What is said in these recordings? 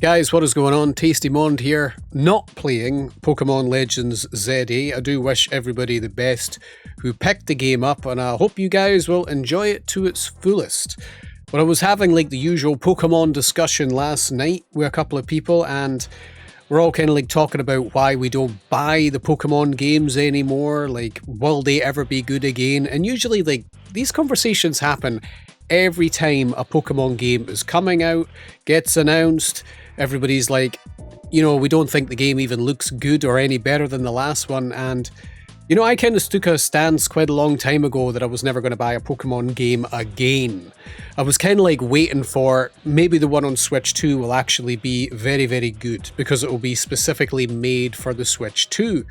Guys, what is going on? Tasty Mond here, not playing Pokemon Legends ZA. I do wish everybody the best who picked the game up, and I hope you guys will enjoy it to its fullest. But I was having like the usual Pokemon discussion last night with a couple of people, and we're all kind of like talking about why we don't buy the Pokemon games anymore. Like, will they ever be good again? And usually, like, these conversations happen every time a Pokemon game is coming out, gets announced. Everybody's like, we don't think the game even looks good or any better than the last one. And, I kind of took a stance quite a long time ago that I was never going to buy a Pokemon game again. I was kind of like waiting for maybe the one on Switch 2 will actually be very, very good because it will be specifically made for the Switch 2.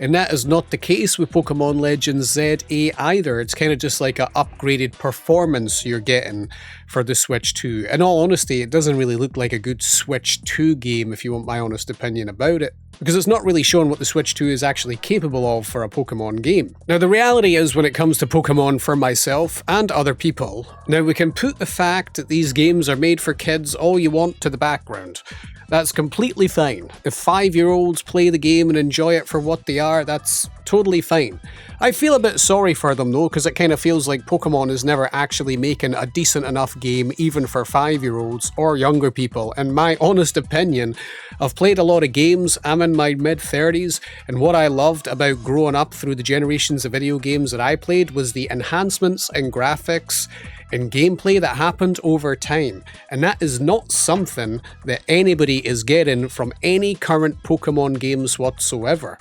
And that is not the case with Pokemon Legends ZA either. It's kind of just like an upgraded performance you're getting for the Switch 2. In all honesty, it doesn't really look like a good Switch 2 game if you want my honest opinion about it, because it's not really showing what the Switch 2 is actually capable of for a Pokemon game. Now, the reality is when it comes to Pokemon for myself and other people, now we can put the fact that these games are made for kids all you want to the background. That's completely fine. If 5-year-olds play the game and enjoy it for what they are, that's totally fine. I feel a bit sorry for them though, because it kind of feels like Pokemon is never actually making a decent enough game even for 5-year-olds or younger people. In my honest opinion, I've played a lot of games, I'm in my mid-30s, and what I loved about growing up through the generations of video games that I played was the enhancements in graphics and gameplay that happened over time, and that is not something that anybody is getting from any current Pokemon games whatsoever.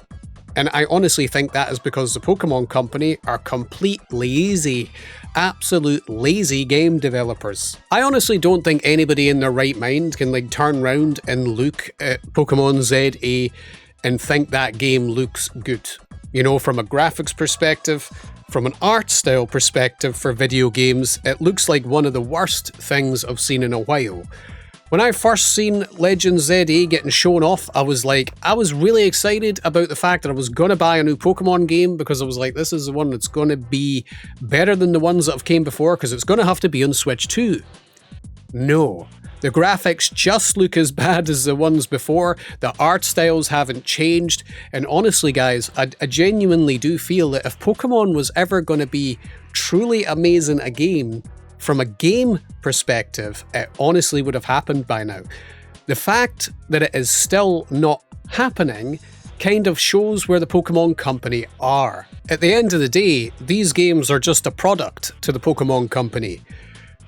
And I honestly think that is because the Pokemon Company are complete lazy, absolute lazy game developers. I honestly don't think anybody in their right mind can like turn around and look at Pokemon ZA and think that game looks good. From a graphics perspective, from an art style perspective for video games, it looks like one of the worst things I've seen in a while. When I first seen Legends ZA getting shown off, I was really excited about the fact that I was going to buy a new Pokemon game because I was like, this is the one that's going to be better than the ones that have came before because it's going to have to be on Switch 2. No. The graphics just look as bad as the ones before, the art styles haven't changed, and honestly guys, I genuinely do feel that if Pokemon was ever going to be truly amazing a game, from a game perspective, it honestly would have happened by now. The fact that it is still not happening kind of shows where the Pokemon Company are. At the end of the day, these games are just a product to the Pokemon Company.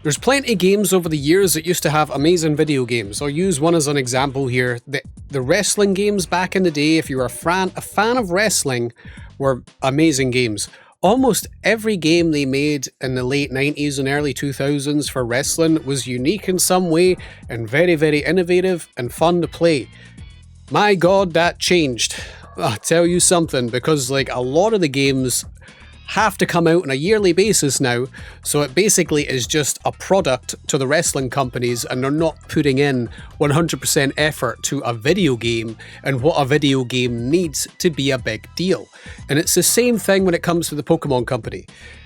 There's plenty of games over the years that used to have amazing video games. I'll use one as an example here. The wrestling games back in the day, if you were a fan of wrestling, were amazing games. Almost every game they made in the late 90s and early 2000s for wrestling was unique in some way and very, very innovative and fun to play. My God, that changed. I'll tell you something, because like a lot of the games have to come out on a yearly basis now, so it basically is just a product to the wrestling companies and they're not putting in 100% effort to a video game and what a video game needs to be a big deal. And it's the same thing when it comes to the Pokemon Company.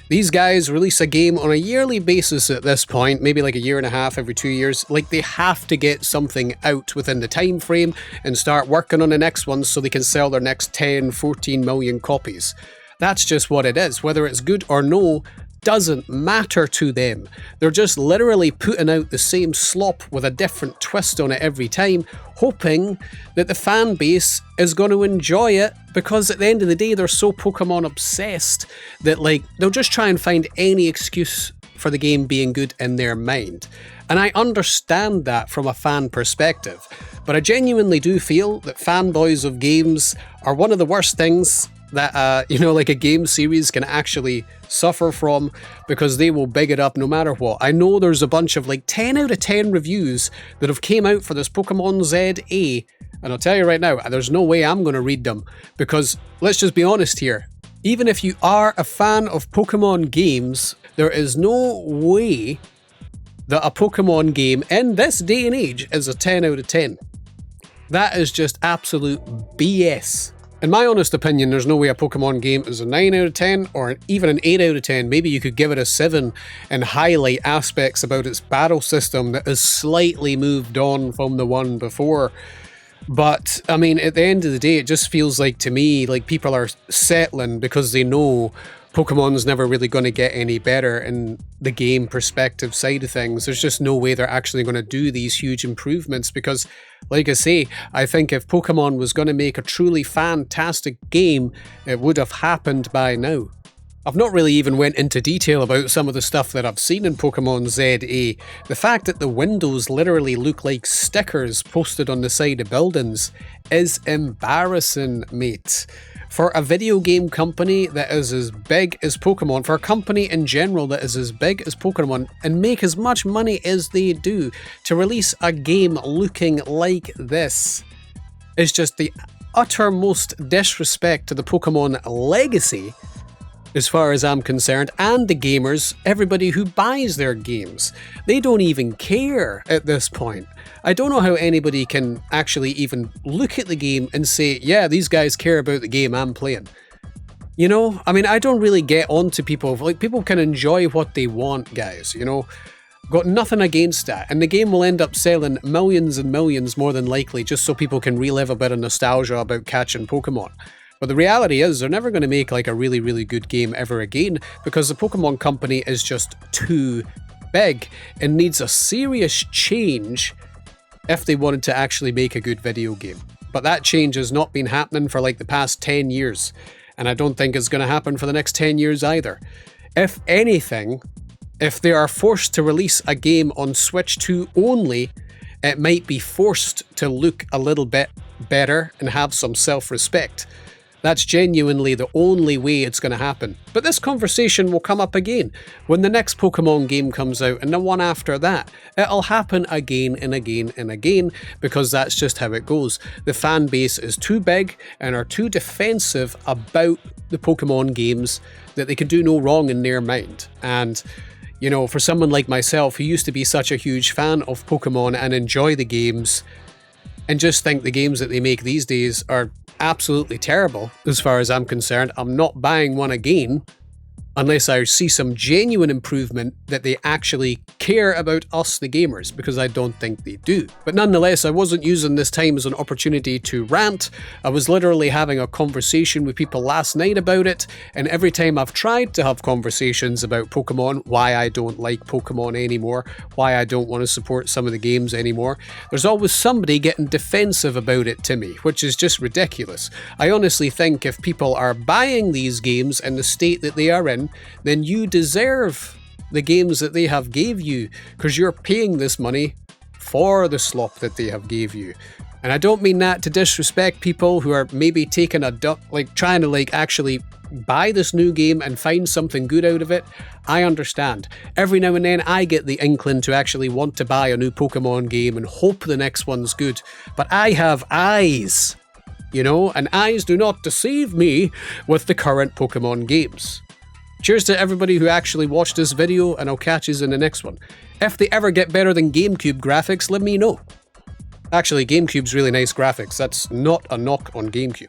These guys release a game on a yearly basis at this point, maybe like a year and a half, every 2 years. Like, they have to get something out within the time frame and start working on the next one so they can sell their next 10, 14 million copies. That's just what it is. Whether it's good or no doesn't matter to them. They're just literally putting out the same slop with a different twist on it every time, hoping that the fan base is going to enjoy it, because at the end of the day, they're so Pokemon obsessed that like they'll just try and find any excuse for the game being good in their mind. And I understand that from a fan perspective, but I genuinely do feel that fanboys of games are one of the worst things that like a game series can actually suffer from, because they will big it up no matter what. I know there's a bunch of like 10 out of 10 reviews that have came out for this Pokemon ZA, and I'll tell you right now, there's no way I'm going to read them, because let's just be honest here, even if you are a fan of Pokemon games, there is no way that a Pokemon game in this day and age is a 10 out of 10. That is just absolute BS. In my honest opinion, there's no way a Pokemon game is a 9 out of 10 or even an 8 out of 10. Maybe you could give it a 7 and highlight aspects about its battle system that has slightly moved on from the one before. But, I mean, at the end of the day, it just feels like, to me, like people are settling because they know Pokemon's never really going to get any better in the game perspective side of things. There's just no way they're actually going to do these huge improvements because, like I say, I think if Pokemon was going to make a truly fantastic game, it would have happened by now. I've not really even went into detail about some of the stuff that I've seen in Pokemon ZA. The fact that the windows literally look like stickers posted on the side of buildings is embarrassing, mate. For a video game company that is as big as Pokemon, for a company in general that is as big as Pokemon and make as much money as they do, to release a game looking like this is just the uttermost disrespect to the Pokemon legacy, as far as I'm concerned, and the gamers, everybody who buys their games. They don't even care at this point. I don't know how anybody can actually even look at the game and say, yeah, these guys care about the game I'm playing. You know, I mean, I don't really get on to people. Like, people can enjoy what they want, guys, you know? Got nothing against that, and the game will end up selling millions and millions more than likely just so people can relive a bit of nostalgia about catching Pokemon. But the reality is they're never going to make like a really, really good game ever again because the Pokemon company is just too big and needs a serious change if they wanted to actually make a good video game. But that change has not been happening for like the past 10 years, and I don't think it's going to happen for the next 10 years either. If anything, if they are forced to release a game on Switch 2 only, it might be forced to look a little bit better and have some self-respect. That's genuinely the only way it's going to happen. But this conversation will come up again when the next Pokemon game comes out and the one after that. It'll happen again and again and again because that's just how it goes. The fan base is too big and are too defensive about the Pokemon games that they can do no wrong in their mind. And, you know, for someone like myself who used to be such a huge fan of Pokemon and enjoy the games and just think the games that they make these days are absolutely terrible, as far as I'm concerned, I'm not buying one again unless I see some genuine improvement that they actually care about us, the gamers, because I don't think they do. But nonetheless, I wasn't using this time as an opportunity to rant. I was literally having a conversation with people last night about it, and every time I've tried to have conversations about Pokemon, why I don't like Pokemon anymore, why I don't want to support some of the games anymore, there's always somebody getting defensive about it to me, which is just ridiculous. I honestly think if people are buying these games in the state that they are in, then you deserve the games that they have gave you, because you're paying this money for the slop that they have gave you. And I don't mean that to disrespect people who are maybe taking trying to actually buy this new game and find something good out of it. I understand. Every now and then I get the inkling to actually want to buy a new Pokemon game and hope the next one's good. But I have eyes, you know, and eyes do not deceive me with the current Pokemon games. Cheers to everybody who actually watched this video, and I'll catch you in the next one. If they ever get better than GameCube graphics, let me know. Actually, GameCube's really nice graphics. That's not a knock on GameCube.